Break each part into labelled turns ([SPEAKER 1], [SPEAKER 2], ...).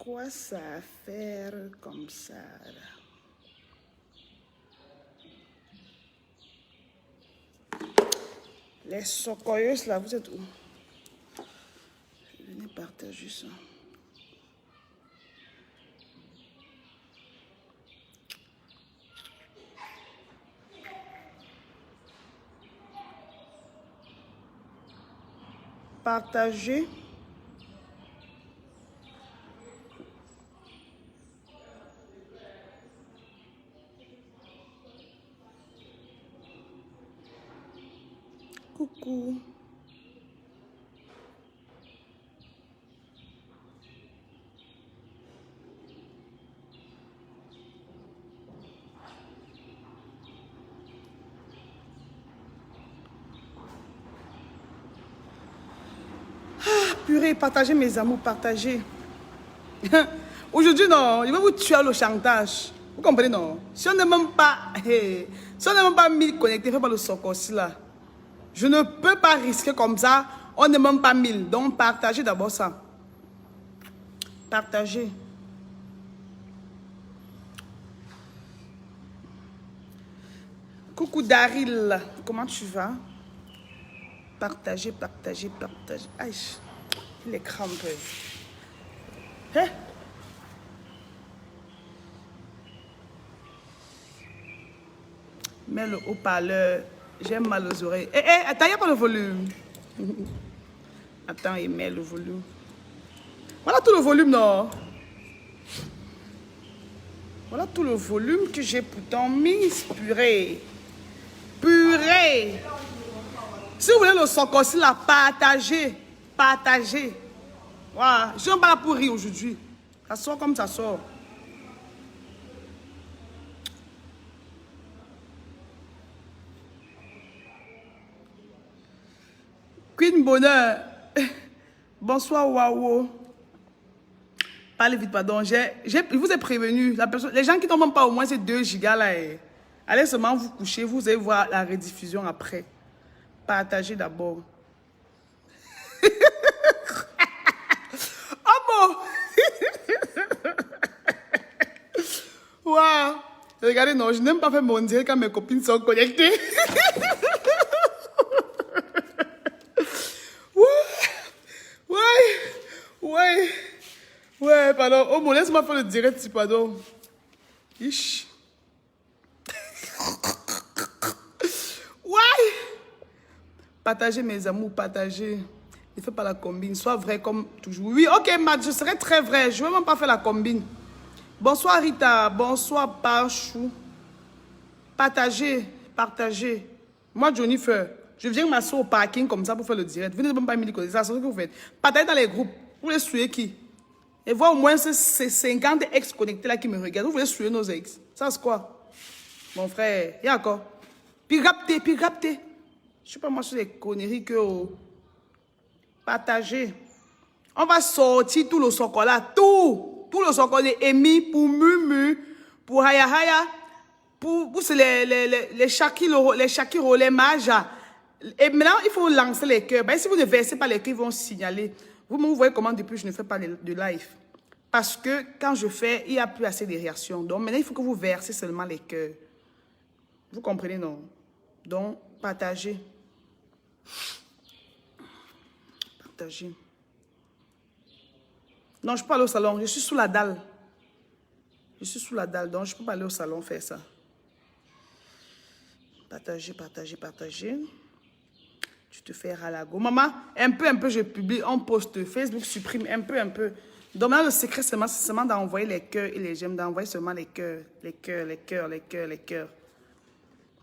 [SPEAKER 1] quoi ça à faire comme ça là? Les socoyeuses là, vous êtes où? Venez partager ça. Partager. Coucou. Purée, partagez mes amours, partagez. Aujourd'hui, non, il va vous tuer le chantage. Vous comprenez, non? Si on n'est même pas, si on n'est même pas mis connecté, fait pas le soc aussi là. Je ne peux pas risquer comme ça. On n'est même pas 1000. Donc, partagez d'abord ça. Partagez. Coucou Daryl, comment tu vas? Partagez, partagez, partagez. Aïe, il est crampé. Hein? Mets le haut-parleur. J'ai mal aux oreilles. Attends, il n'y a pas le volume. Attends, il met le volume. Voilà tout le volume, non? Voilà tout le volume que j'ai pourtant mis. Purée. Purée. Si vous voulez le soc aussi, là, partagez. Partagez. Voilà. Je ne suis pas là pour rire aujourd'hui. Ça sort comme ça sort. Queen Bonheur. Bonsoir, Waouh. Parlez vite, pardon. Je vous ai prévenu. Les gens qui ne tombent pas au moins ces 2 gigas là. Allez seulement vous coucher. Vous allez voir la rediffusion après. Partagez d'abord. Oh bon. Waouh. Regardez, non, je n'aime pas faire mon direct quand mes copines sont connectées. Ouais, pardon. Oh, bon, laisse-moi faire le direct, pardon. Ish. Ouais. Partagez, mes amours, partagez. Ne fais pas la combine. Sois vrai comme toujours. Oui, ok, Matt, je serai très vrai. Je ne vais même pas faire la combine. Bonsoir, Rita. Bonsoir, Pachou. Partagez, partagez. Moi, Jennifer, je viens m'asseoir au parking comme ça pour faire le direct. Vous n'êtes même pas mis c'est ça ce que vous faites. Partagez dans les groupes. Vous voulez suivre qui? Et voir au moins ces 50 ex connectés là qui me regardent. Vous voulez suivre nos ex. Ça c'est quoi? Mon frère, il y a encore. Puis rapté, puis rapté. Je suis pas moi sur les conneries que... Partagez. On va sortir tout le chocolat. Tout le chocolat est émis pour Mumu, pour Haya Haya, pour les Shakiro, les Maja. Et maintenant, il faut lancer les cœurs. Ben, si vous ne versez pas les cœurs, ils vont signaler. Vous voyez comment depuis je ne fais pas de live. Parce que quand je fais, il n'y a plus assez de réactions. Donc maintenant, il faut que vous versez seulement les cœurs. Vous comprenez, non? Donc, partagez. Partagez. Non, je peux pas aller au salon. Je suis sous la dalle. Je suis sous la dalle, donc je ne peux pas aller au salon faire ça. Partagez, partagez, partagez. Tu te fais ralago. Maman, un peu, je publie, on poste, Facebook supprime, un peu. Donc maintenant, le secret, c'est seulement d'envoyer les cœurs et les j'aime, d'envoyer seulement les cœurs.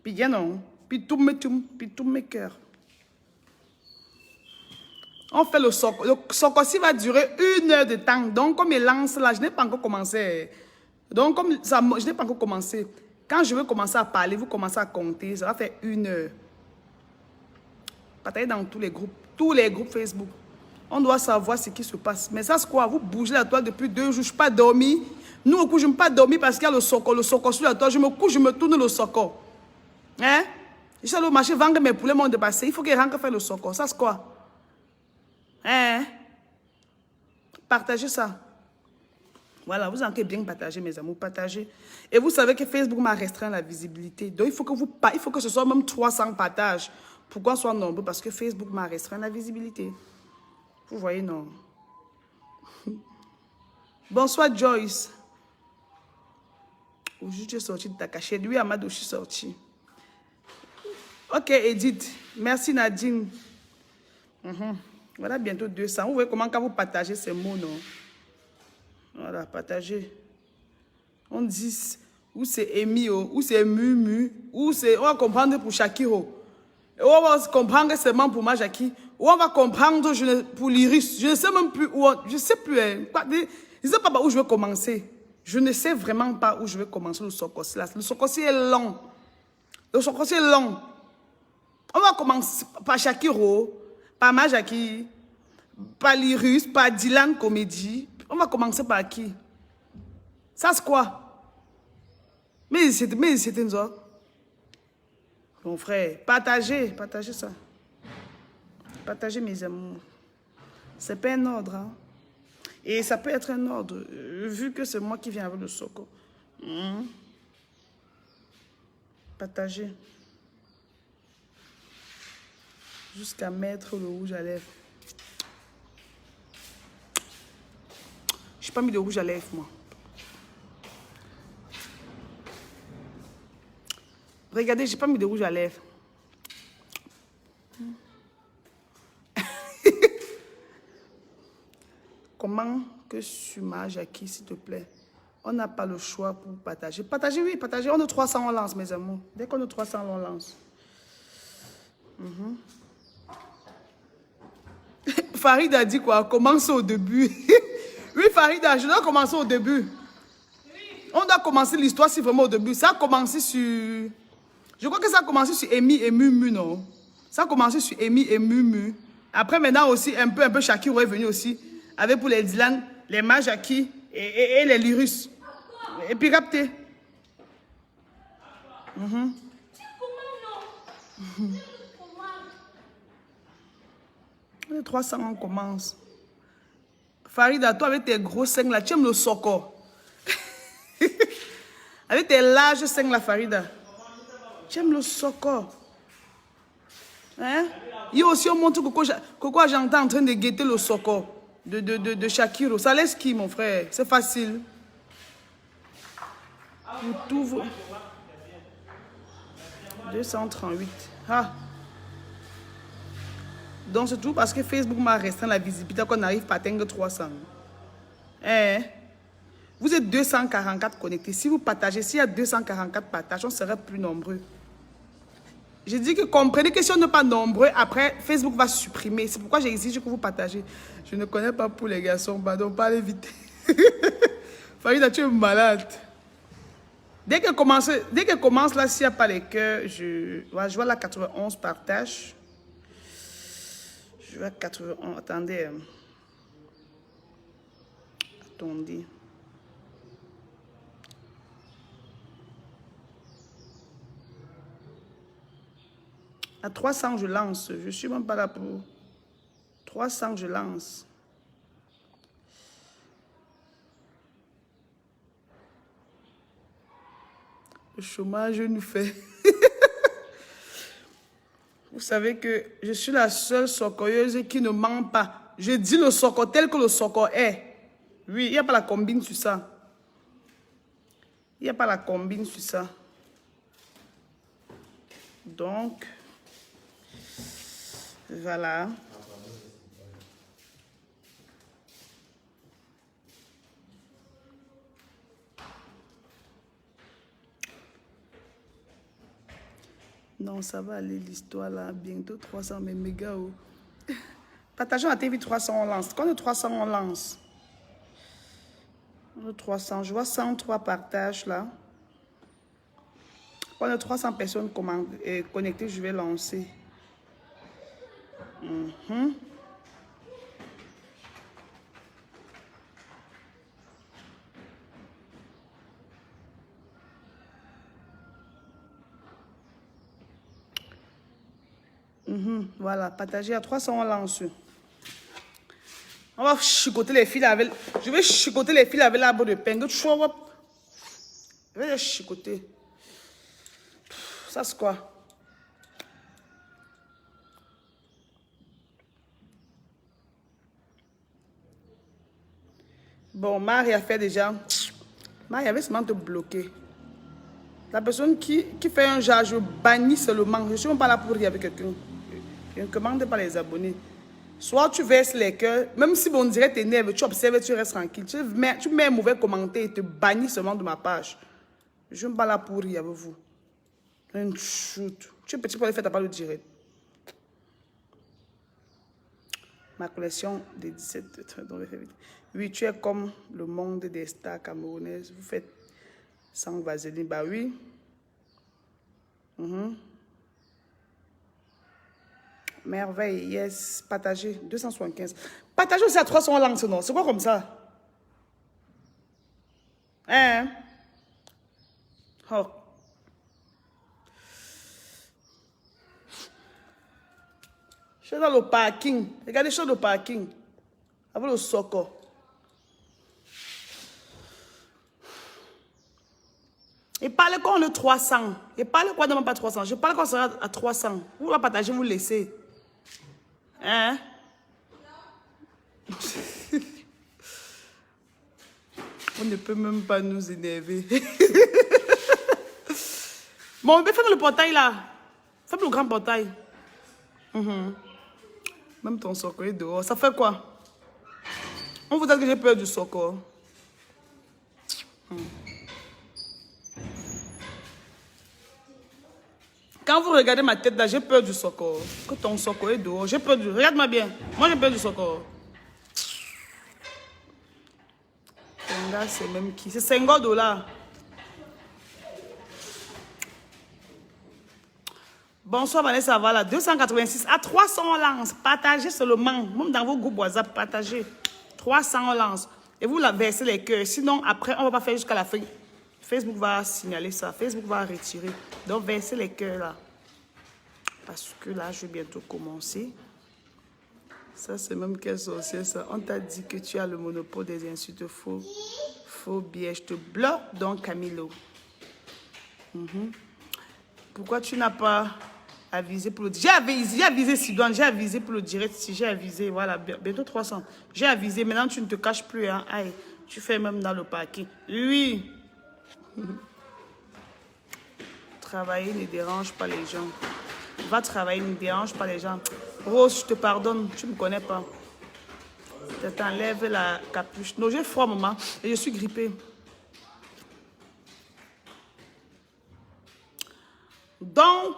[SPEAKER 1] Puis bien non, puis tous mes cœurs. On fait le soc. Le soc aussi va durer 1 heure de temps. Donc, comme il lance là, je n'ai pas encore commencé. Donc, comme ça, je n'ai pas encore commencé. Quand je veux commencer à parler, vous commencez à compter, ça va faire 1 heure. Partagez dans tous les groupes Facebook. On doit savoir ce qui se passe. Mais ça, c'est quoi? Vous bougez la toile depuis 2 jours, je ne suis pas dormi. Nous, au coup, je ne suis pas dormi parce qu'il y a le soco sur la toile. Je me couche, je me tourne le soco. Hein? Je suis allé au marché vendre mes poulets, m'ont dépassé. Il faut qu'ils rentrent faire le soco. Ça, c'est quoi? Hein? Partagez ça. Voilà, vous avez bien partagé, mes amours, partagez. Et vous savez que Facebook m'a restreint la visibilité. Donc, il faut que ce soit même 300 partages. Pourquoi soit nombreux? Parce que Facebook m'a restreint la visibilité. Vous voyez, non? Bonsoir, Joyce. Aujourd'hui, tu es sorti de ta cachette. Oui, Amadou, je suis sorti. Ok, Edith. Merci, Nadine. Voilà, bientôt 200. Vous voyez comment quand vous partagez ces mots, non? Voilà, partagez. On dit, ou c'est Emio, ou c'est Mumu, ou c'est... On va comprendre pour Shakiro. Ou on va comprendre seulement pour Majaki. Ou on va comprendre pour l'Iris. Je ne sais même plus où... Je ne sais plus. Hein. Je ne sais pas où je vais commencer. Je ne sais vraiment pas où je vais commencer le Sokossi. Le Sokossi est long. Le Sokossi est long. On va commencer par Shakiro, par Majaki, par l'Iris, par Dylan Comédie. On va commencer par qui? Ça c'est quoi? Mais c'était une autre. Mon frère, partagez ça. Partagez mes amours. C'est pas un ordre. Hein? Et ça peut être un ordre, vu que c'est moi qui viens avec le Soko. Partagez. Jusqu'à mettre le rouge à lèvres. Je n'ai pas mis de rouge à lèvres, moi. Regardez, je n'ai pas mis de rouge à lèvres. Comment que sur ma Jackie, s'il te plaît? On n'a pas le choix pour partager. Partagez, oui, partagez. On est 300, on lance, mes amours. Dès qu'on est 300, on lance. Farid a dit quoi? Commence au début. Oui, Farida, je dois commencer au début. On doit commencer l'histoire si vraiment au début. Ça a commencé sur... Je crois que ça a commencé sur Emi et Mumu, non? Ça a commencé sur Emi et Mumu. Après, maintenant aussi, un peu Shakiro est venu aussi. Avec pour les Dylan, les Majaki et les Lyrus. Et puis capté. Les 300, on commence. Farida, toi avec tes gros seins là, tu aimes le Soko. Avec tes larges seins là, Farida. Tu aimes le Soko. Hein? Il y a aussi un montre que j'entends en train de guetter le Soko de Shakiro. Ça laisse qui, mon frère? C'est facile. Pour tout vous... 238. Ah. Donc c'est tout parce que Facebook m'a restreint la visibilité qu'on n'arrive pas à atteindre 300. Hein? Vous êtes 244 connectés. Si vous partagez, s'il y a 244 partages, on serait plus nombreux. Je dis que comprenez que si on n'est pas nombreux, après, Facebook va supprimer. C'est pourquoi j'exige que vous partagez. Je ne connais pas pour les garçons, pardon, parlez vite. Farida, tu es malade. Dès qu'elle commence là, s'il n'y a pas les cœurs, je vois la 91 partages. Je vois 91. Attendez. Attendez. À 300, je lance. Je ne suis même pas là pour... 300, je lance. Le chômage nous fait. Vous savez que je suis la seule socoyeuse qui ne ment pas. Je dis le soco tel que le soco est. Oui, il n'y a pas la combine sur ça. Il n'y a pas la combine sur ça. Donc, voilà. Non, ça va aller l'histoire là. Bientôt 300, mais méga haut. Partageons la TV 300, on lance. Quand on est 300, on lance. On est 300, je vois 103 partages là. Quand on est 300 personnes connectées, je vais lancer. Voilà, partager à 300, on lance. On va chicoter les fils avec... Je vais chicoter les fils avec l'arbre de peigne. Je vais les chicoter. Ça, c'est quoi? Bon, Marie a fait déjà... Marie avait seulement te bloquer. La personne qui fait un genre, je bannis seulement. Je ne suis même pas là pour rire avec quelqu'un. Je ne commande pas les abonnés. Soit tu verses les cœurs, même si on dirait t'énerve, tu observes, tu restes tranquille. Tu mets un mauvais commentaire et te bannis seulement de ma page. Je ne suis même pas là pour rire avec vous. Un shoot. Tu es petit pour aller faire ta part de direct. Ma collection des 17... Oui, tu es comme le monde des stars camerounaises. Vous faites sans vaseline. Bah oui. Merveille, yes. Partagez, 275. Partagez aussi à 300 langues, non? C'est quoi comme ça? Hein? Oh. Je suis dans le parking. Regardez, je suis dans le parking. Avec le soco. Et parlez quand le 300. Et parlez quoi, non, pas 300. Je parle quand ça sera à 300. Vous la partagez, vous laissez. Hein? On ne peut même pas nous énerver. Bon, mais fais le portail là. Fais le grand portail. Même ton soco est dehors. Ça fait quoi? On vous dit que j'ai peur du soco. Quand vous regardez ma tête là, j'ai peur du soco. Que ton soco est dehors. J'ai peur du... Regarde-moi bien. Moi, j'ai peur du soco. Tenga, c'est même qui? C'est 50 $. Bonsoir Vanessa, voilà. 286 à 300 lances. Partagez seulement. Même dans vos groupes WhatsApp, partagez. 300 lances. Et vous la versez les cœurs. Sinon, après, on ne va pas faire jusqu'à la fin. Facebook va signaler ça. Facebook va retirer. Donc, versez les cœurs là. Parce que là, je vais bientôt commencer. Ça, c'est même quel sorcier ça. On t'a dit que tu as le monopole des insultes faux. Faux biais. Je te bloque donc, Camilo. Pourquoi tu n'as pas avisé pour le direct? J'ai avisé Sidoine. J'ai avisé pour le direct. Si j'ai avisé, voilà, bientôt 300. J'ai avisé. Maintenant, tu ne te caches plus. Hein. Aïe, tu fais même dans le parking. Oui. Travailler ne dérange pas les gens. Va travailler, ne dérange pas les gens. Rose, je te pardonne, tu ne me connais pas. Je t'enlève la capuche. Non, j'ai froid, maman, et je suis grippée. Donc,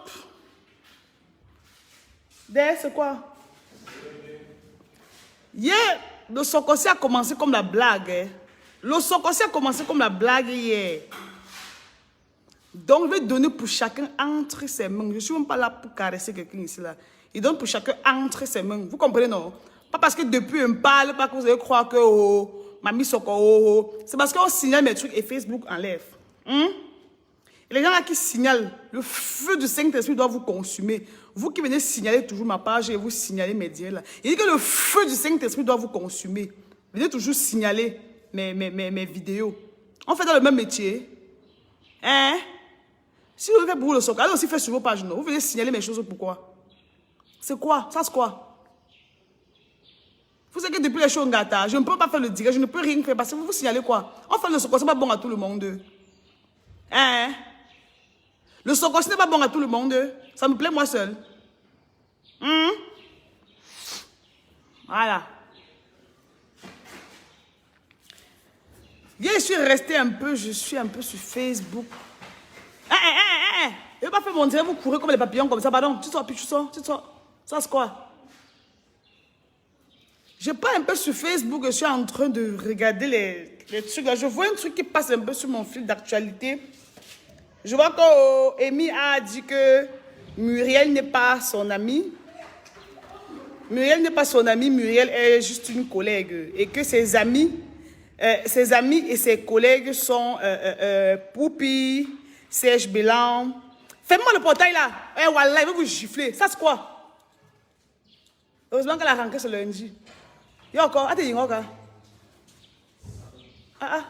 [SPEAKER 1] c'est quoi? Hier, le Sokossi a commencé comme la blague. Hein. Le Sokossi a commencé comme la blague hier. Donc, je vais donner pour chacun entre ses mains. Je ne suis même pas là pour caresser quelqu'un ici. Là. Il donne pour chacun entre ses mains. Vous comprenez, non? Pas parce que depuis, on parle, pas que vous allez croire que, oh, mamie Soko, oh, oh. C'est parce qu'on signale mes trucs et Facebook enlève. Et les gens là qui signalent, le feu du Saint-Esprit doit vous consumer. Vous qui venez signaler toujours ma page et vous signalez mes dieux là. Il dit que le feu du Saint-Esprit doit vous consumer. Venez toujours signaler mes vidéos. On fait dans le même métier. Hein? Si vous faites pour le soc, allez aussi faire sur vos pages, non? Vous venez signaler mes choses, pourquoi? C'est quoi? Ça, c'est quoi? Vous savez que depuis les choses gâta, je ne peux pas faire le direct, je ne peux rien faire parce que vous signalez quoi? On fait le soc, c'est pas bon à tout le monde. Hein? Le soc, ce n'est pas bon à tout le monde. Ça me plaît moi seul. Voilà. Je suis resté un peu, je suis un peu sur Facebook. Je ne vais pas faire mon direct, vous courez comme les papillons comme ça. Pardon, tu sors, puis tu sors. Ça, c'est quoi? Je pars un peu sur Facebook, je suis en train de regarder les trucs. Là. Je vois un truc qui passe un peu sur mon fil d'actualité. Je vois que Amy a dit que Muriel n'est pas son amie. Muriel n'est pas son amie, Muriel est juste une collègue. Et que ses amis et ses collègues sont Poupi, Serge Bélan. Fais-moi le portail là. Eh, voilà, il va vous gifler. Ça, c'est quoi? Heureusement qu'elle a rentré ce lundi. Il y a encore. Attends, ah ah.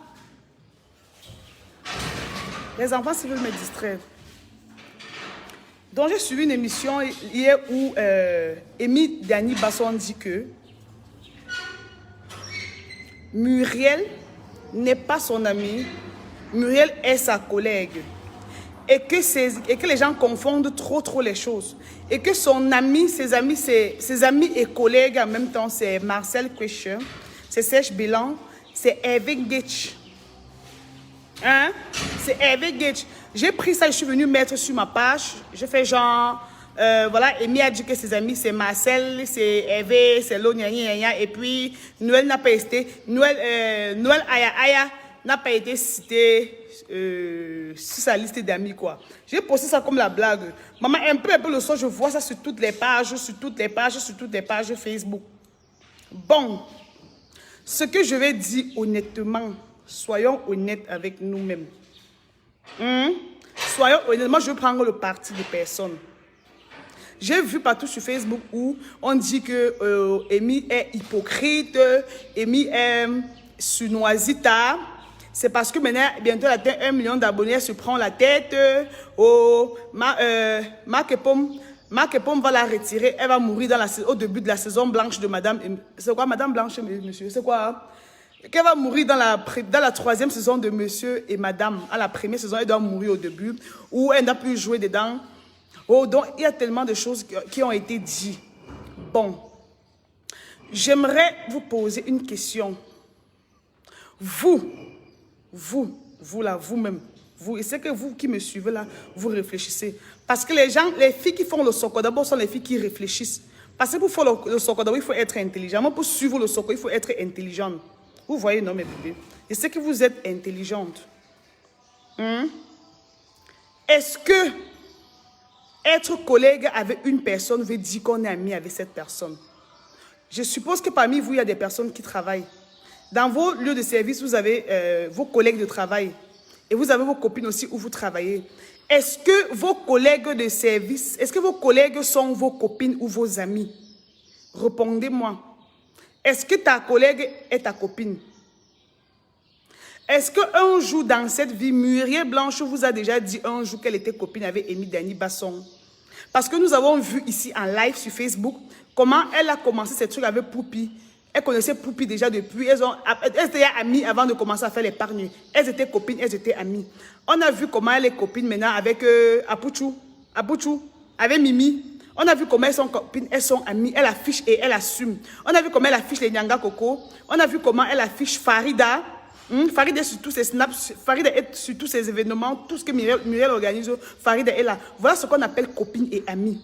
[SPEAKER 1] Les enfants, s'ils veulent me distraire. Donc, j'ai suivi une émission hier où Amy Dani Basson dit que Muriel n'est pas son amie, Muriel est sa collègue. Et que les gens confondent trop les choses. Et que son ami, ses amis et collègues en même temps, c'est Marcel Question, c'est Serge Bélan, c'est Hervé Getch. Hein? C'est Hervé Getch. J'ai pris ça, je suis venue mettre sur ma page. Je fais genre, voilà, Amy a dit que ses amis, c'est Marcel, c'est Hervé, c'est Lonia, et puis Noël n'a pas été, Noël Aya n'a pas été cité sur sa liste d'amis, quoi. J'ai posté ça comme la blague. Maman, un peu le soir, je vois ça sur toutes les pages, sur toutes les pages Facebook. Bon, ce que je vais dire honnêtement, soyons honnêtes avec nous-mêmes. Soyons honnêtes, moi je veux prendre le parti des personnes. J'ai vu partout sur Facebook où on dit que Amy est hypocrite, Amy est sunoisita. C'est parce que maintenant, bientôt, elle atteint 1 million d'abonnés, elle se prend la tête. Marc Epom va la retirer, elle va mourir au début de la saison blanche de Madame... C'est quoi, Madame Blanche, monsieur? C'est quoi? Qu'elle va mourir dans la 3e saison de Monsieur et Madame. À la première saison, elle doit mourir au début, où elle n'a plus joué dedans. Oh, donc, il y a tellement de choses qui ont été dites. Bon, j'aimerais vous poser une question. Vous là, vous-même, et c'est que vous qui me suivez là, vous réfléchissez. Parce que les filles qui font le soko, d'abord, sont les filles qui réfléchissent. Parce que pour faire le soko, d'abord, il faut être intelligent. Moi, pour suivre le soko, il faut être intelligent. Vous voyez, non, mes bébés. Et c'est que vous êtes intelligente. Est-ce que être collègue avec une personne veut dire qu'on est ami avec cette personne? Je suppose que parmi vous, il y a des personnes qui travaillent. Dans vos lieux de service, vous avez vos collègues de travail. Et vous avez vos copines aussi où vous travaillez. Est-ce que vos collègues de service, est-ce que vos collègues sont vos copines ou vos amis? Répondez-moi. Est-ce que ta collègue est ta copine? Est-ce qu'un jour dans cette vie, Muriel Blanche vous a déjà dit un jour qu'elle était copine avec Amy Dani Basson? Parce que nous avons vu ici en live sur Facebook comment elle a commencé ces trucs avec Poupi. Elle connaissait Poupi déjà depuis. Elles étaient amies avant de commencer à faire l'épargne. Elles étaient copines, elles étaient amies. On a vu comment elle est copine maintenant avec Apuchou, avec Mimi. On a vu comment elles sont copines, elles sont amies. Elle affiche et elle assume. On a vu comment elle affiche les Nyanga Coco. On a vu comment elle affiche Farida. Farida est sur tous ses snaps, Farida est sur tous ses événements, tout ce que Muriel organise, Farida est là. Voilà ce qu'on appelle copine et amie.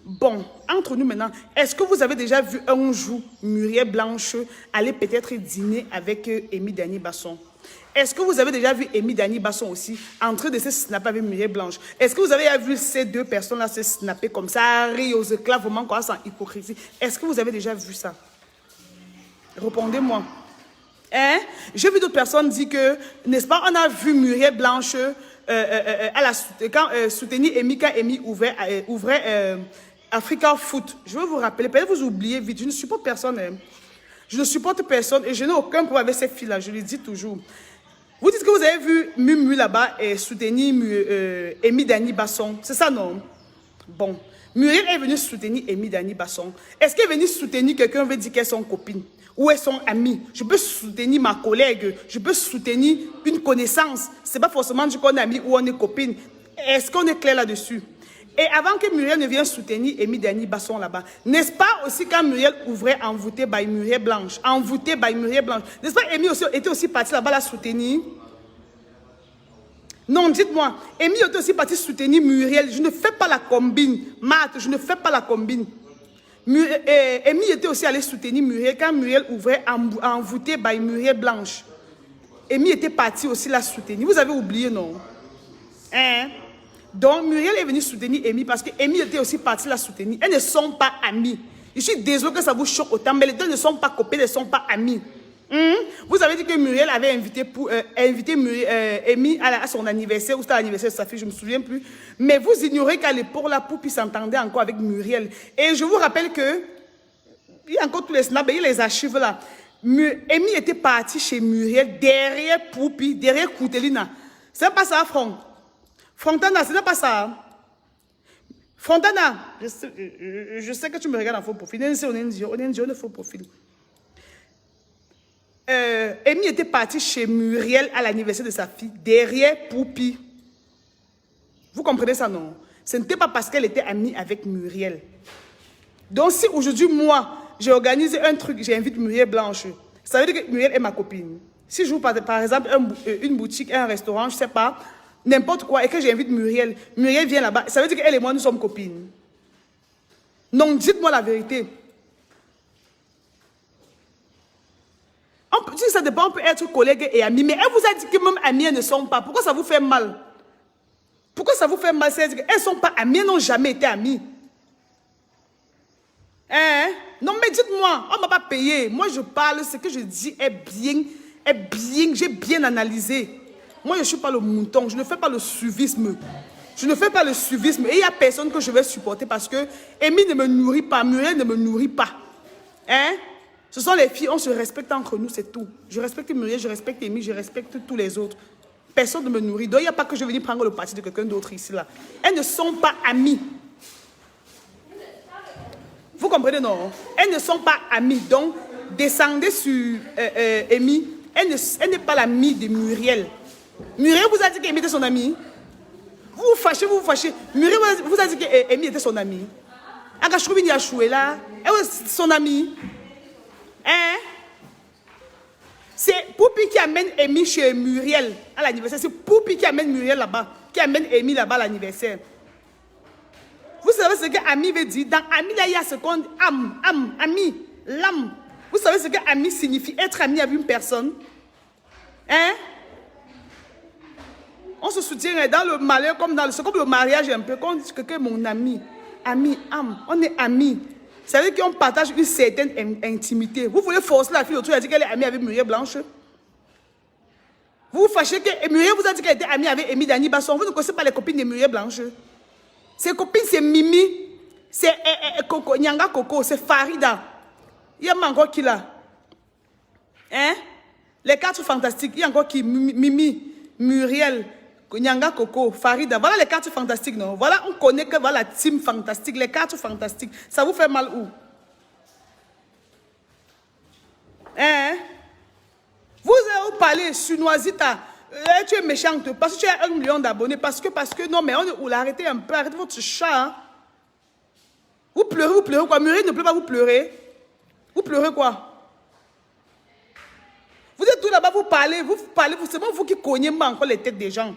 [SPEAKER 1] Bon, entre nous maintenant, est-ce que vous avez déjà vu un jour Muriel Blanche aller peut-être dîner avec Amy Dani Basson? Est-ce que vous avez déjà vu Amy Dani Basson aussi en train de se snapper avec Muriel Blanche? Est-ce que vous avez vu ces deux personnes-là se snapper comme ça, rire aux éclats, vraiment quoi, sans hypocrisie? Est-ce que vous avez déjà vu ça? Répondez-moi. Hein? J'ai vu d'autres personnes dire que, n'est-ce pas, on a vu Muriel Blanche soutenir Amy quand Amy ouvrait Africa Foot. Je veux vous rappeler, peut-être vous oubliez vite, je ne supporte personne. Je ne supporte personne et je n'ai aucun problème avec ces filles-là, je le dis toujours. Vous dites que vous avez vu Mumu là-bas et soutenir Amy Dani Basson. C'est ça, non? Bon. Muriel est venue soutenir Amy Dani Basson. Est-ce qu'elle est venue soutenir quelqu'un veut dire qu'elles sont copines? Ou elles sont amies? Je peux soutenir ma collègue. Je peux soutenir une connaissance. Ce n'est pas forcément dire qu'on est amis ou on est copine. Est-ce qu'on est clair là-dessus? Et avant que Muriel ne vienne soutenir Amy Dani Basson là-bas, n'est-ce pas aussi quand Muriel ouvrait Envoûtée by Muriel Blanche? Envoûtée by Muriel Blanche. N'est-ce pas Amy aussi était aussi partie là-bas la soutenir? Non, dites-moi. Amy était aussi partie soutenir Muriel. Je ne fais pas la combine. Marthe, je ne fais pas la combine. Amy était aussi allée soutenir Muriel quand Muriel ouvrait Envoûtée by Muriel Blanche. Amy était partie aussi la soutenir. Vous avez oublié, non? Hein? Donc, Muriel est venue soutenir Amy parce que Amy était aussi partie la soutenir. Elles ne sont pas amies. Je suis désolée que ça vous choque autant, mais les deux ne sont pas copines, elles ne sont pas amies. Vous avez dit que Muriel avait invité Amy à son anniversaire, ou c'était l'anniversaire de sa fille, je ne me souviens plus. Mais vous ignorez qu'à l'époque, la Poupi s'entendait encore avec Muriel. Et je vous rappelle que Il y a encore tous les snaps, il y a les archives là. Amy était partie chez Muriel, derrière Poupi, derrière Koutelina. C'est pas ça, Franck. Frontana, ce n'est pas ça. Frontana, je sais que tu me regardes en faux profil. On est en faux profil. Amy était partie chez Muriel à l'anniversaire de sa fille, derrière Poupi. Vous comprenez ça, non? Ce n'était pas parce qu'elle était amie avec Muriel. Donc, si aujourd'hui, moi, j'ai organisé un truc, j'invite Muriel Blanche, ça veut dire que Muriel est ma copine. Si je vous parle, par exemple, une boutique, un restaurant, je ne sais pas, n'importe quoi, et que j'invite Muriel, Muriel vient là-bas, ça veut dire qu'elle et moi, nous sommes copines. Donc, dites-moi la vérité. Si ça dépend, on peut être collègues et amis, mais elle vous a dit que même amis, elles ne sont pas. Pourquoi ça vous fait mal? Pourquoi ça vous fait mal? Elles ne sont pas amies, elles n'ont jamais été amies. Hein? Non, mais dites-moi, on ne m'a pas payé. Moi, je parle, ce que je dis est bien, j'ai bien analysé. Moi, je ne suis pas le mouton, je ne fais pas le suivisme. Je ne fais pas le suivisme. Et il n'y a personne que je vais supporter parce que Amy ne me nourrit pas, Muriel ne me nourrit pas. Hein? Ce sont les filles, on se respecte entre nous, c'est tout. Je respecte Muriel, je respecte Amy, je respecte tous les autres. Personne ne me nourrit. Donc, il n'y a pas que je vais venir prendre le parti de quelqu'un d'autre ici, là. Elles ne sont pas amies. Vous comprenez, non? Elles ne sont pas amies. Donc, descendez sur Amy. Elle n'est pas l'amie de Muriel. Muriel vous a dit qu'Amy était son amie. Vous vous fâchez, vous vous fâchez. Muriel vous a dit qu'Amy était son amie. Agachoubi a choué là. Elle est son amie. Hein? C'est Poupi qui amène Amy chez Muriel à l'anniversaire. C'est Poupi qui amène Muriel là-bas. Qui amène Amy là-bas à l'anniversaire. Vous savez ce que ami veut dire? Dans ami, là, il y a ce qu'on dit ami, l'âme. Vous savez ce que ami signifie? Être ami avec une personne. Hein? On se soutient dans le malheur comme dans le... C'est comme le mariage un peu. Quand on dit que quelqu'un est mon ami, âme, on est amis. Ça veut dire qu'on partage une certaine intimité. Vous voulez forcer la fille autour, elle a dit qu'elle est amie avec Muriel Blanche. Vous vous fâchez que Muriel vous a dit qu'elle était amie avec Amy Dani Basson. Vous ne connaissez pas les copines de Muriel Blanche. Ses copines, c'est Mimi, c'est Nyanga Coco, c'est Farida. Il y a encore qui là? Hein? Les quatre fantastiques, il y a encore qui? Mimi, Muriel, Nyanga Coco, Farida. Voilà les quatre fantastiques, non? Voilà, on connaît que voilà la team fantastique, les quatre fantastiques. Ça vous fait mal où? Hein? Vous avez parlé sur Noisita. Tu es méchante parce que tu as 1 million d'abonnés. Parce que non, mais on arrêtez un peu, arrêtez votre chat. Hein? Vous pleurez quoi? Muriel ne pleure pas, vous pleurez. Vous pleurez quoi? Vous êtes tout là-bas, vous parlez, c'est moi vous qui cognez encore les têtes des gens.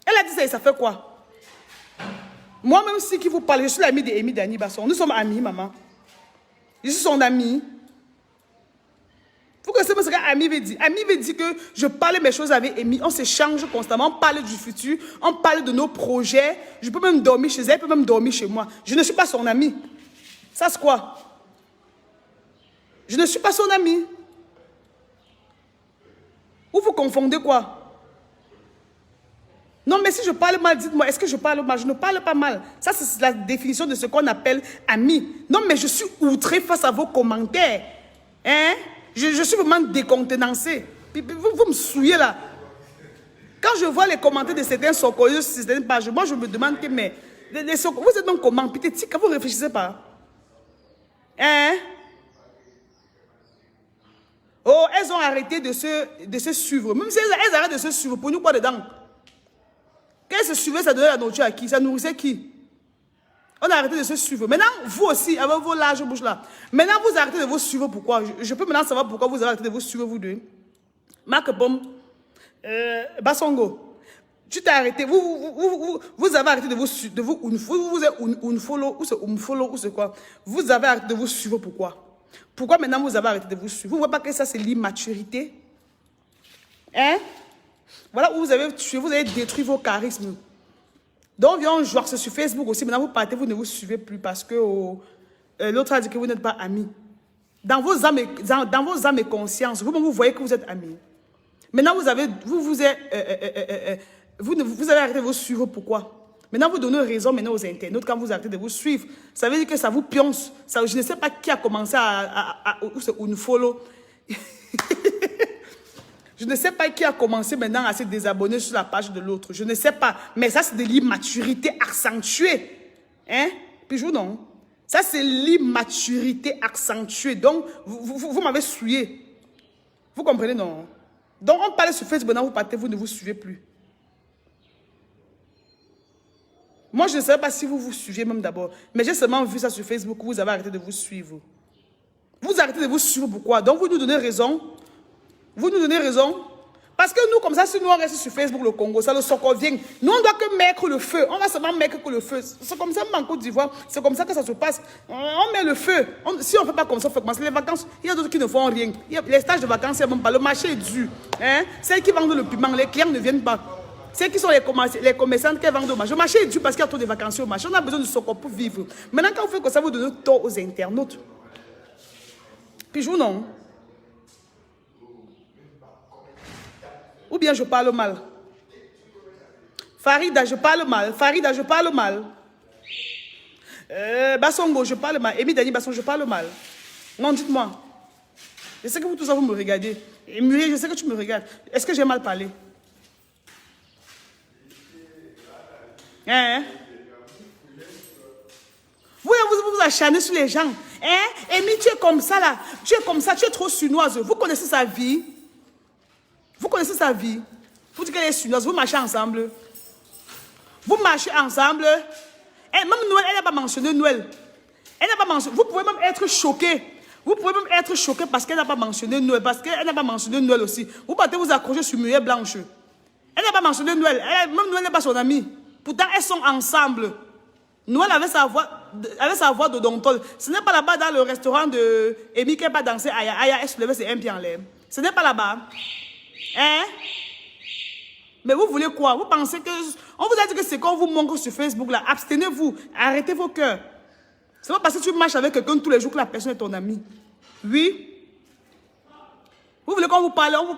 [SPEAKER 1] Elle a dit ça et ça fait quoi? Moi-même, si qui vous parle, je suis l'amie d'Amy Dani Basson. Nous sommes amis, maman. Je suis son amie. Vous connaissez ce qu'Ami veut dire? Ami veut dire que je parle mes choses avec Amy, on s'échange constamment, on parle du futur, on parle de nos projets. Je peux même dormir chez elle, elle peut même dormir chez moi. Je ne suis pas son amie. Ça c'est quoi? Je ne suis pas son amie. Ou vous confondez quoi? Non mais si je parle mal, dites-moi, est-ce que je parle mal? Je ne parle pas mal. Ça c'est la définition de ce qu'on appelle ami. Non mais je suis outré face à vos commentaires. Hein? Je suis vraiment décontenancé. Vous me souillez là. Quand je vois les commentaires de certains socoyeux sur certaines pages, moi je me demande que, mais, vous êtes donc comment? Peut-être que vous ne réfléchissez pas. Hein? Oh, elles ont arrêté de se suivre. Même si elles arrêtent de se suivre, pour nous quoi dedans? Quand elles se suivaient, ça donnait la nourriture à qui? Ça nourrissait qui? On a arrêté de se suivre. Maintenant, vous aussi, avec vos larges bouches là. Maintenant, vous arrêtez de vous suivre. Pourquoi? Je peux maintenant savoir pourquoi vous avez arrêté de vous suivre, vous deux. Marc Bom, Bassongo, tu t'es arrêté. Vous avez arrêté de vous suivre. Vous êtes unfollow, ou c'est unfollow, ou c'est quoi? Vous avez arrêté de vous suivre. Pourquoi? Pourquoi maintenant vous avez arrêté de vous suivre? Vous ne voyez pas que ça, c'est l'immaturité? Hein? Voilà où vous avez tué, vous avez détruit vos charismes. Donc, viens jouer sur Facebook aussi. Maintenant, vous partez, vous ne vous suivez plus parce que l'autre a dit que vous n'êtes pas amis. Dans vos âmes et consciences, vous voyez que vous êtes amis. Maintenant, vous avez arrêté de vous suivre. Pourquoi? Maintenant, vous donnez raison maintenant aux internautes quand vous arrêtez de vous suivre. Ça veut dire que ça vous pionce. Ça, je ne sais pas qui a commencé ou c'est unfollow. Je ne sais pas qui a commencé maintenant à se désabonner sur la page de l'autre. Je ne sais pas. Mais ça, c'est de l'immaturité accentuée. Hein? Puis je vous non. Ça, c'est l'immaturité accentuée. Donc, vous m'avez souillé. Vous comprenez, non? Donc, on parle sur Facebook, maintenant vous partez, vous ne vous suivez plus. Moi, je ne sais pas si vous vous suivez même d'abord. Mais j'ai seulement vu ça sur Facebook, vous avez arrêté de vous suivre. Vous arrêtez de vous suivre, pourquoi? Donc, vous nous donnez raison. Vous nous donnez raison. Parce que nous, comme ça, si nous on reste sur Facebook, le Congo, ça le sort vient. Nous, on doit que mettre le feu. On va seulement mettre que le feu. C'est comme ça, même en Côte d'Ivoire. C'est comme ça que ça se passe. On met le feu. Si on ne fait pas comme ça, on fait commencer les vacances. Il y a d'autres qui ne font rien. Les stages de vacances, il n'y a même pas. Le marché est dur. Hein? Celles qui vendent le piment, les clients ne viennent pas. Celles qui sont les commerçants qui vendent au marché. Le marché est dur parce qu'il y a trop de vacanciers au marché. On a besoin de socor pour vivre. Maintenant, quand vous faites comme ça, vous donnez tort aux internautes. Puis je vous non. Ou bien je parle mal. Farida, je parle mal. Farida, je parle mal. Bassongo, je parle mal. Emi Dani Basson, je parle mal. Non, dites-moi. Je sais que vous tous vous me regardez. Et Muriel, je sais que tu me regardes. Est-ce que j'ai mal parlé? Hein? Vous acharnez sur les gens. Hein? Emi, tu es comme ça là. Tu es comme ça, tu es trop sunoise. Vous connaissez sa vie? Vous connaissez sa vie? Vous dites qu'elle est sunoise. Vous marchez ensemble. Vous marchez ensemble. Et même Noël, elle n'a pas mentionné Noël. Elle n'a pas mentionné. Vous pouvez même être choqué. Vous pouvez même être choqué parce qu'elle n'a pas mentionné Noël. Parce qu'elle n'a pas mentionné Noël aussi. Vous partez vous accrocher sur Muriel Blanche. Elle n'a pas mentionné Noël. Même Noël n'est pas son amie. Pourtant, elles sont ensemble. Noël avait sa voix d'odontologue. Ce n'est pas là-bas dans le restaurant de Amy qui n'a pas dansé. Aya, elle se levait ses un pied en l'air. Ce n'est pas là-bas. Hein? Mais vous voulez quoi? Vous pensez que... On vous a dit que c'est qu'on vous montre sur Facebook là. Abstenez-vous. Arrêtez vos cœurs. C'est pas parce que tu marches avec quelqu'un tous les jours que la personne est ton ami. Oui? Vous voulez qu'on vous parle? On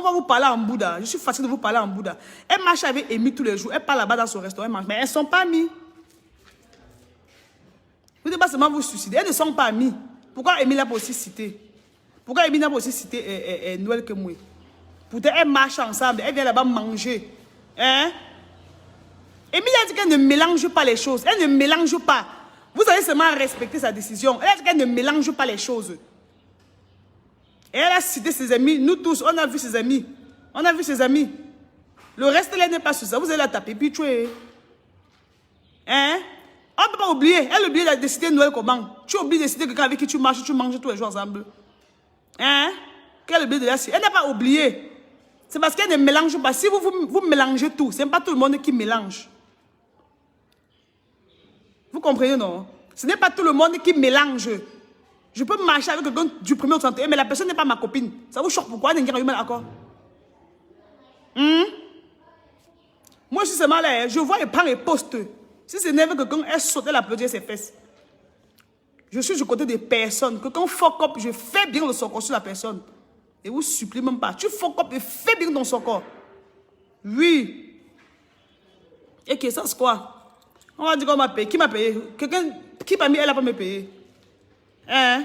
[SPEAKER 1] va vous parler en Bouddha. Je suis fatiguée de vous parler en Bouddha. Elle marche avec Amy tous les jours. Elle parle là-bas dans son restaurant. Elle mange. Mais elles ne sont pas amies. Vous ne devez pas seulement vous suicider. Elles ne sont pas amies. Pourquoi Amy n'a pas aussi cité? Pourquoi Amy n'a pas aussi cité Noël que moi? Pourtant, elles marchent ensemble. Elles viennent là-bas manger. Hein? Amy a dit qu'elle ne mélange pas les choses. Elle ne mélange pas. Vous allez seulement respecter sa décision. Elle a dit qu'elle ne mélange pas les choses. Et elle a cité ses amis. Nous tous, on a vu ses amis. On a vu ses amis. Le reste, elle n'est pas sur ça. Vous allez la taper. Puis tu es. Hein? On ne peut pas oublier. Elle oublie de décider Noël comment. Tu oublies de décider quelqu'un avec qui tu marches, tu manges tous les jours ensemble. Hein? Qu'elle oublie de la citer. Elle n'a pas oublié. C'est parce qu'elle ne mélange pas. Si vous mélangez tout, ce n'est pas tout le monde qui mélange. Vous comprenez, non? Ce n'est pas tout le monde qui mélange. Je peux marcher avec quelqu'un du premier au 31, mais la personne n'est pas ma copine. Ça vous choque pourquoi? Moi, je suis seulement là. Je vois et prends et poste. Si ce n'est pas quelqu'un, elle saute, elle applaudit ses fesses. Je suis du côté des personnes. Quelqu'un fuck up, je fais bien le socor sur la personne. Et vous supplie même pas. Tu fuck up et fais bien ton socor. Oui. Et que ça, c'est quoi? On va dire qu'on m'a payé. Qui m'a payé? Quelqu'un qui m'a mis, elle n'a pas me payé. Hein?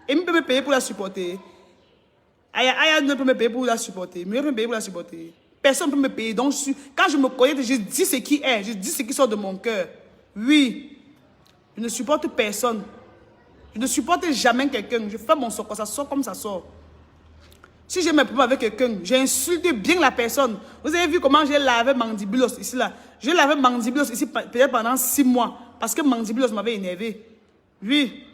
[SPEAKER 1] Et peut me payer pour la supporter. Aya ne peut me payer pour la supporter. Mieux peut me payer pour la supporter. Personne ne peut me payer. Donc, quand je me connais, je dis ce qui est. Je dis ce qui sort de mon cœur. Oui. Je ne supporte personne. Je ne supporte jamais quelqu'un. Je fais mon sort, ça sort comme ça sort. Si j'ai mes problèmes avec quelqu'un, j'ai insulté bien la personne. Vous avez vu comment j'ai lavé Mandibulos ici là. J'ai lavé Mandibulos ici peut-être pendant 6 mois. Parce que Mandibulos m'avait énervé. Oui.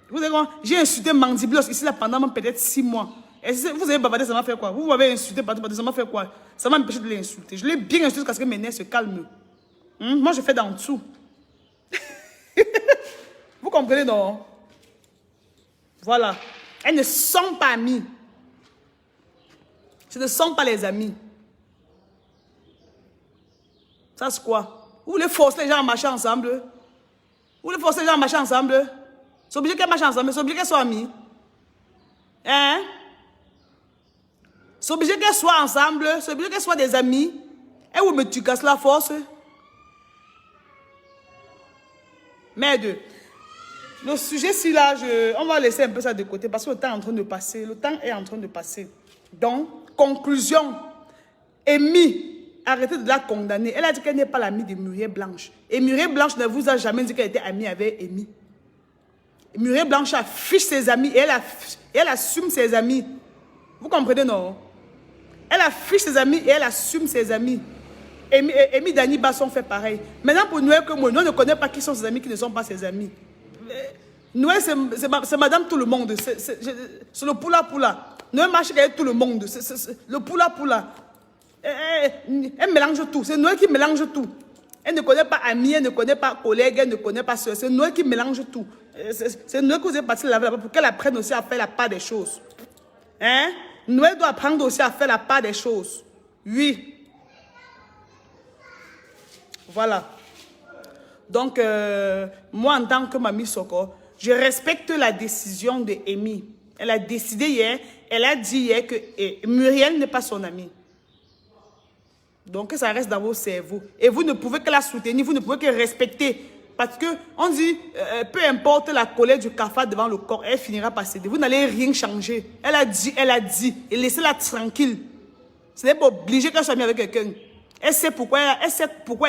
[SPEAKER 1] Vous avez vu, j'ai insulté Mandibulos ici là pendant peut-être 6 mois. Et vous avez bavardé, ça m'a fait quoi? Vous m'avez insulté partout, ça m'a fait quoi? Ça m'a empêché de l'insulter. Je l'ai bien insulté parce que mes nerfs se calment. Moi, je fais d'en dessous. Vous comprenez, non? Voilà. Elles ne sont pas amies. Ce ne sont pas les amis. Ça, c'est quoi? Vous voulez forcer les gens à marcher ensemble? Vous voulez forcer les gens à marcher ensemble? C'est obligé qu'elles marchent ensemble, c'est obligé qu'elles soient amies. Hein? C'est obligé qu'elles soient ensemble, c'est obligé qu'elles soient des amis. Et vous me tu casses la force? Merde. Le sujet, si là, on va laisser un peu ça de côté parce que le temps est en train de passer. Le temps est en train de passer. Donc, conclusion. Amy, arrêtez de la condamner. Elle a dit qu'elle n'est pas l'amie de Muriel Blanche. Et Muriel Blanche ne vous a jamais dit qu'elle était amie avec Amy. Muriel Blanche affiche ses amis et elle assume ses amis. Vous comprenez, non? Elle affiche ses amis et elle assume ses amis. Amy Dani Basson fait pareil. Maintenant, pour Noël, que moi, nous ne connaissons pas qui sont ses amis, qui ne sont pas ses amis. Noël, c'est madame tout le monde. C'est le poula-poula. Noël marche avec tout le monde. C'est le poula-poula. Elle mélange tout. C'est Noël qui mélange tout. Elle ne connaît pas ami, elle ne connaît pas collègue, elle ne connaît pas soeur. C'est Noël qui mélange tout. C'est Noël que vous êtes parti là-bas pour qu'elle apprenne aussi à faire la part des choses. Hein? Noël doit apprendre aussi à faire la part des choses. Oui. Voilà. Donc, moi, en tant que Mamie Soko, je respecte la décision de Amy. Elle a décidé hier, elle a dit hier que Muriel n'est pas son amie. Donc, ça reste dans vos cerveaux. Et vous ne pouvez que la soutenir, vous ne pouvez que respecter. Parce qu'on dit, peu importe la colère du cafard devant le corps, elle finira par céder. Vous n'allez rien changer. Elle a dit. Et laissez-la tranquille. Ce n'est pas obligé qu'elle soit amie avec quelqu'un. Elle sait pourquoi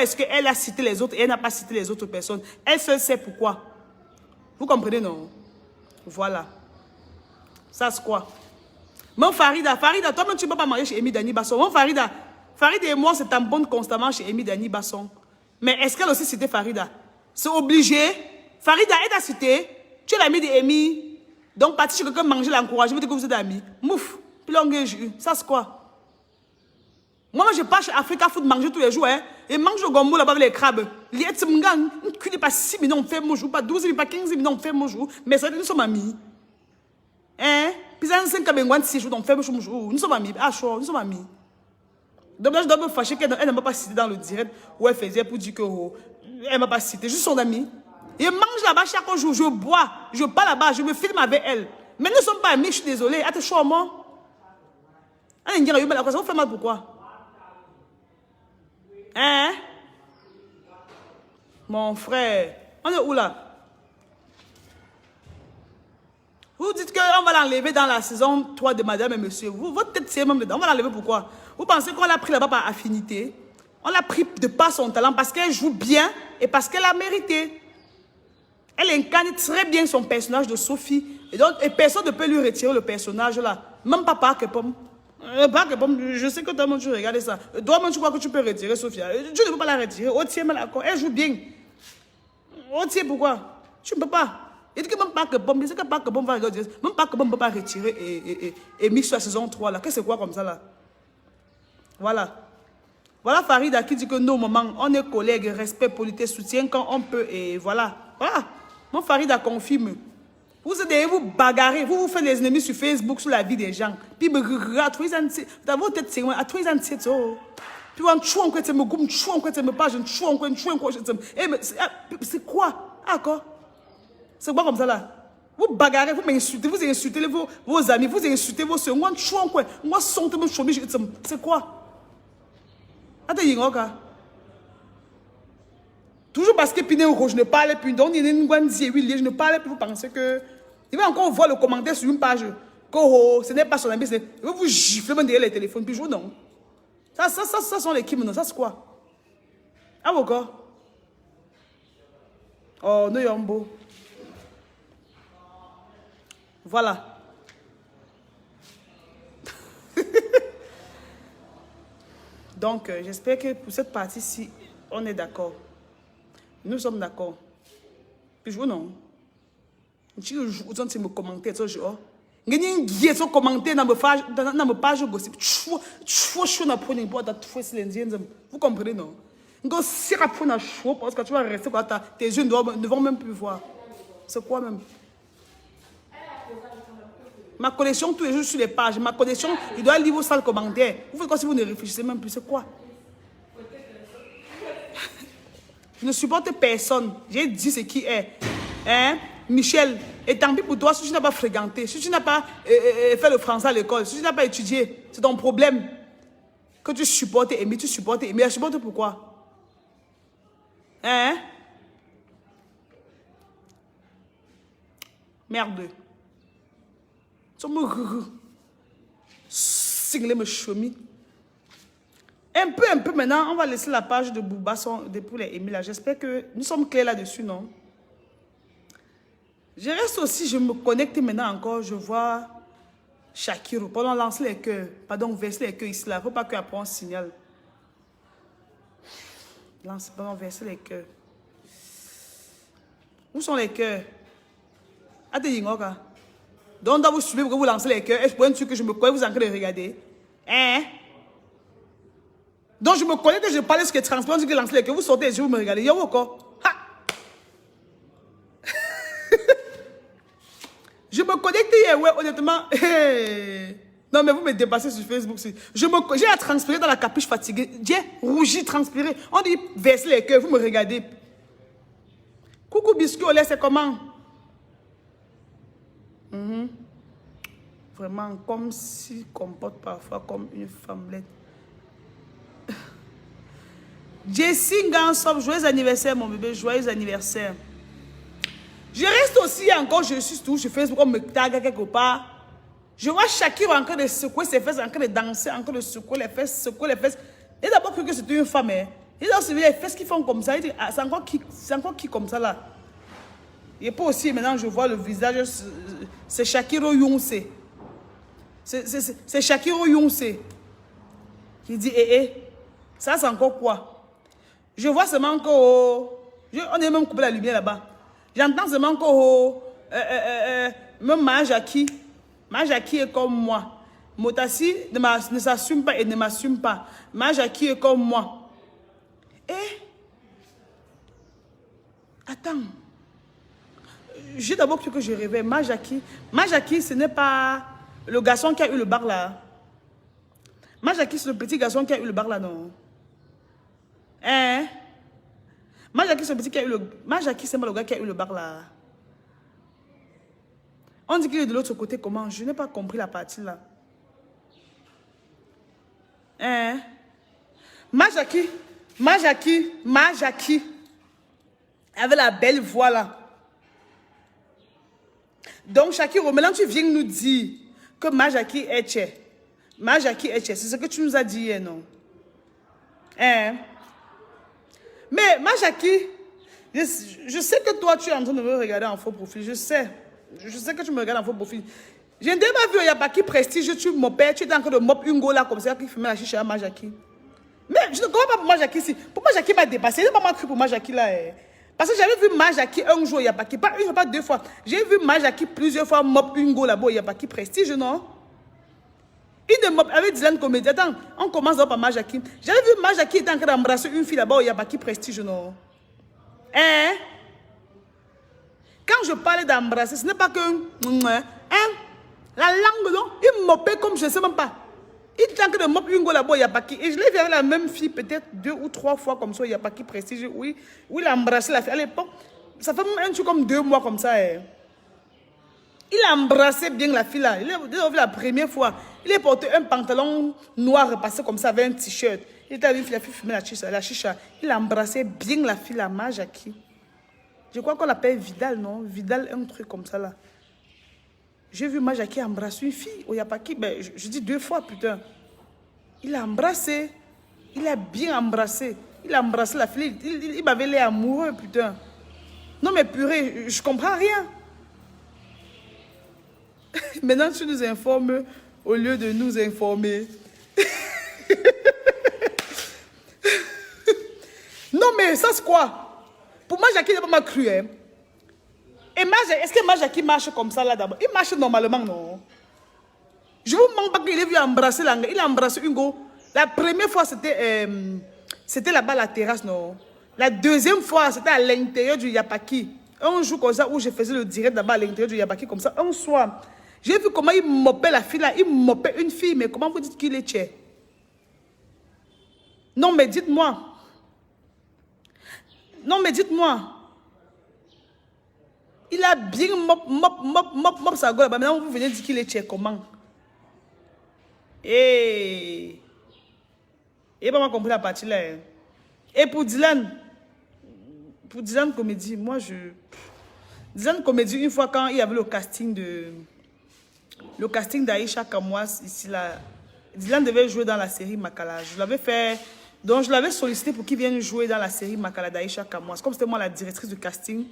[SPEAKER 1] est-ce qu'elle a cité les autres et elle n'a pas cité les autres personnes. Elle seule sait pourquoi. Vous comprenez, non? Voilà. Ça, c'est quoi? Mon Farida, toi-même, tu ne peux pas marier chez Amy Dani Basson. Mon Farida et moi, c'est tampon constamment chez Amy Dani Basson. Mais est-ce qu'elle aussi citait Farida? C'est obligé. Farida, elle t'a cité. Tu es l'ami d'Amy. Donc, partir chez quelqu'un manger, l'encourager, je veux dire que vous êtes amis. Mouf. Ça, c'est quoi? Moi, je pars chez Africa Food manger tous les jours. Hein. Et mange le gombo là-bas avec les crabes. Il y a pas 6 minutes, on fait mon jour. Pas 12 minutes, pas 15 minutes, on fait mon jour. Mais ça, nous sommes amis. Hein? Puis ça, 5 minutes, 6 jours, on fait mon jour. Nous sommes amis. Ah, chaud, nous sommes amis. Donc là, je dois me fâcher qu'elle ne m'a pas cité dans le direct où elle faisait pour dire que elle ne m'a pas cité. Je suis son amie. Et mange là-bas chaque jour. Je bois. Je pars là-bas. Je me filme avec elle. Mais nous ne sommes pas amis. Je suis désolée. Attends, chaud, moi. Elle a dit, ça vous fait mal pourquoi? Hein? Mon frère. On est où là? Vous dites qu'on va l'enlever dans la saison 3 de Madame et Monsieur. Votre tête, c'est même dedans. On va l'enlever pourquoi? Vous pensez qu'on l'a pris là-bas par affinité? On l'a pris de par son talent parce qu'elle joue bien et parce qu'elle a mérité. Elle incarne très bien son personnage de Sophie. Et personne ne peut lui retirer le personnage là. Même pas Parker Pomme. Je sais que toi-même tu regardes ça. Toi-même tu crois que tu peux retirer Sophia. Tu ne peux pas la retirer. Elle joue bien. Pourquoi? Tu ne peux pas. Il dit que même Parker Pomme, je sais que Parker Pomme va regarder. Même Parker Pomme ne peut pas retirer et mix sur la saison 3 là. Qu'est-ce que c'est quoi comme ça là? Voilà. Voilà Farida qui dit que non, maman, on est collègues, respect, politesse, soutien quand on peut. Et voilà. Voilà. Mon Farida confirme. Vous allez vous bagarrer, vous faites des ennemis sur Facebook, sur la vie des gens. Puis, vous avez votre tête, c'est à tous les ans, puis, on chou encore, c'est me goûte, chou encore, c'est me page, chou encore, c'est quoi? D'accord? C'est quoi comme ça là? Vous bagarrez, vous m'insultez, vous insultez vos amis, vous insultez vos soeurs, on chou encore, on sonte me chômage, c'est quoi? Attends, il y a toujours parce que Piné Rouge ne parle plus, donc il y a une grande oui, je ne parle plus, vous pensez que... Il va encore voir le commentaire sur une page, que ce n'est pas son ami, il va vous gifler derrière les téléphones, puis je non. Ça sont les Kim, non, ça c'est quoi? Ah, encore? Oh, non, Yombo. Voilà. Donc, j'espère que pour cette partie-ci, on est d'accord. Nous sommes d'accord. Puis je non. Je me commenter ça jour. Ngeni so commenter dans ma page gossip. Vous comprenez non? Ngo sira pour na chaud parce que tu vas rester quoi tes yeux ne vont même plus voir. C'est quoi même? Ma connexion tous les jours sur les pages, ma connexion, il doit lire vos sales commentaires. Vous faites comme si vous ne réfléchissez même plus, c'est quoi? Je ne supporte personne. J'ai dit ce qui est. Hein? Michel, et tant pis pour toi si tu n'as pas fréquenté, si tu n'as pas fait le français à l'école, si tu n'as pas étudié, c'est ton problème. Que tu supportes Amy, tu supportes Amy. Elle supporte pourquoi? Hein? Merde. Ça me... Singlé me chomi. Un peu maintenant, on va laisser la page de Bouba pour les Émis là. J'espère que nous sommes clairs là-dessus, non? Je reste aussi, je me connecte maintenant encore, je vois Shakiro. Pendant lancer les cœurs, pardon, verser les cœurs ici là. Il ne faut pas qu'après on signale. Pardon, verser les cœurs. Où sont les cœurs? Attends, donc, vous suivez, vous lancez les cœurs. Est-ce pour que je me connais, vous en train de regarder? Hein? Donc, je me connais que je parle de ce qui est transparent, ce qui lance les cœurs. Vous sortez les yeux, vous me regardez. Yo, encore. Je me connecte hier, ouais, honnêtement. Non, mais vous me dépassez sur Facebook. J'ai à transpirer dans la capuche fatiguée. J'ai rougi, transpiré. On dit verser les cœurs, vous me regardez. Coucou biscuit au lait, c'est comment? Vraiment, comme s'il comporte parfois comme une femmelette. Jessie Gansop, joyeux anniversaire, mon bébé, joyeux anniversaire. Je reste aussi encore, je suis toujours sur Facebook, on me tag quelque part. Je vois Shakira en train de secouer ses fesses, en train de danser, en train de secouer les fesses, secouer les fesses. Il a d'abord cru que c'était une femme. Hein. Il a suivi les fesses qui font comme ça. Il dit, ah, c'est encore qui comme ça là? Et pas aussi, maintenant je vois le visage, c'est Shakira Younse. C'est Shakira Younse. Qui dit, ça c'est encore quoi? Je vois seulement que, on est même coupé la lumière là-bas. J'entends seulement que, même Majaki est comme moi. Motassi ne s'assume pas et ne m'assume pas. Majaki est comme moi. Attends. J'ai d'abord cru que je rêvais. Majaki, ce n'est pas le garçon qui a eu le bar là. Majaki, c'est le petit garçon qui a eu le bar là, non? Hein? Majaki, c'est le petit qui a eu le... Majaki, c'est pas le gars qui a eu le bar là. On dit qu'il est de l'autre côté, comment? Je n'ai pas compris la partie là. Hein? Majaki avait la belle voix là. Donc, Shakiro, maintenant tu viens nous dire que Majaki est tché. Majaki est tché, c'est ce que tu nous as dit hier, non? Hein? Mais Majaki, je sais que toi, tu es en train de me regarder en faux profil. Je sais que tu me regardes en faux profil. Je n'ai pas vu, il n'y a pas qui prestige, tu m'opères, tu es en train de mop une go là comme ça, qui fumait la chicha à Majaki. Mais je ne comprends pas pour Majaki ici. Pour Majaki m'a dépassé, je n'ai pas mal cru pour Majaki là. Parce que j'avais vu Majaki un jour, il n'y a pas qui, pas une fois, pas deux fois. J'ai vu Majaki plusieurs fois mop une go là-bas, il n'y a pas qui prestige, non? Il ne mop avec Dylan Comédie. Attends, on commence par Majaki. J'avais vu Majaki était en train d'embrasser une fille là-bas, il n'y a pas qui prestige, non? Hein? Quand je parlais d'embrasser, ce n'est pas que... Hein? La langue, non? Il mopait comme je ne sais même pas. Il était en train de mopper une go là-bas, il n'y a pas qui. Et je l'ai vu avec la même fille, peut-être 2 ou 3 fois comme ça, il n'y a pas qui prestige. Oui, il a embrassé la fille. À l'époque, ça fait même un truc comme 2 mois comme ça. Il a embrassé bien la fille là. Il a vu la première fois. Il a porté un pantalon noir repassé comme ça avec un t-shirt. Il était avec la fille fumer la chicha. Il a embrassé bien la fille là, Majaki. Je crois qu'on l'appelle Vidal, non? Vidal, un truc comme ça là. J'ai vu Majaki embrasser une fille. Il n'y a pas qui. Ben, je dis 2 fois, putain. Il a embrassé. Il a bien embrassé. Il a embrassé la fille. Il m'avait l'air amoureux, putain. Non, mais purée, je comprends rien. Maintenant, tu nous informes au lieu de nous informer. Non, mais ça, c'est quoi? Pour Majaki, il n'a pas cru, hein. Et est-ce que Majaki marche comme ça là d'abord? Il marche normalement, non? Je vous demande pas qu'il ait vu embrasser l'angle. Il a embrassé Hugo. La première fois, c'était là-bas la terrasse, non? La deuxième fois, c'était à l'intérieur du Yapaki. Un jour comme ça, où je faisais le direct là-bas à l'intérieur du Yapaki, comme ça, un soir. J'ai vu comment il mopait la fille là. Il mopait une fille, mais comment vous dites qu'il est tché? Non, mais dites-moi. Non, mais dites-moi. Il a bien mop sa gueule. Maintenant, vous venez dire qu'il est tché. Comment? Et pas mal compris la partie là. Et pour Dylan Comédie, moi Dylan Comédie, une fois quand il y avait le casting d'Aïcha Kamoas, ici là, Dylan devait jouer dans la série Makala. Je l'avais fait, donc je l'avais sollicité pour qu'il vienne jouer dans la série Makala d'Aïcha Kamoas. Comme c'était moi la directrice de casting,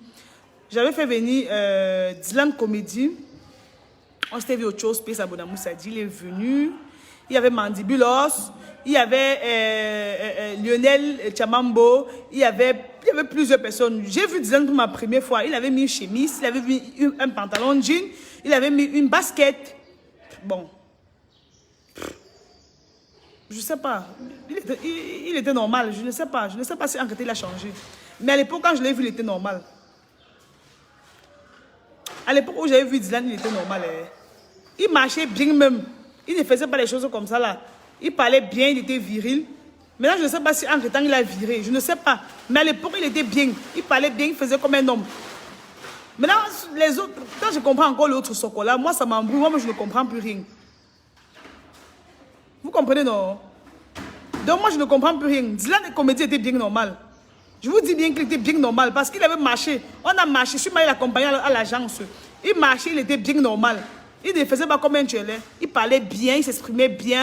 [SPEAKER 1] j'avais fait venir Dylan Comédie. On s'était vu au chose, Space Abonamou Sadi, il est venu. Il y avait Mandibulos, il y avait Lionel Chamambo, il y avait plusieurs personnes. J'ai vu Dylan pour ma première fois. Il avait mis une chemise, il avait mis un pantalon jean, il avait mis une basket. Bon. Je sais pas. Il était normal. Je ne sais pas. Je ne sais pas si en réalité il a changé. Mais à l'époque, quand je l'ai vu, il était normal. À l'époque où j'avais vu Dylan, il était normal. Il marchait bien même. Il ne faisait pas les choses comme ça là. Il parlait bien, il était viril. Maintenant, je ne sais pas si en temps il a viré. Je ne sais pas. Mais à l'époque, il était bien. Il parlait bien, il faisait comme un homme. Maintenant, les autres, quand je comprends encore l'autre Sokola, moi ça m'embrouille. Moi, je ne comprends plus rien. Vous comprenez, non? Donc, moi, je ne comprends plus rien. Dylan, les comédies étaient bien normales. Je vous dis bien qu'il était bien normal parce qu'il avait marché. On a marché. Je suis allé l'accompagner à l'agence. Il marchait, il était bien normal. Il ne faisait pas comme un tueur. Il parlait bien, il s'exprimait bien.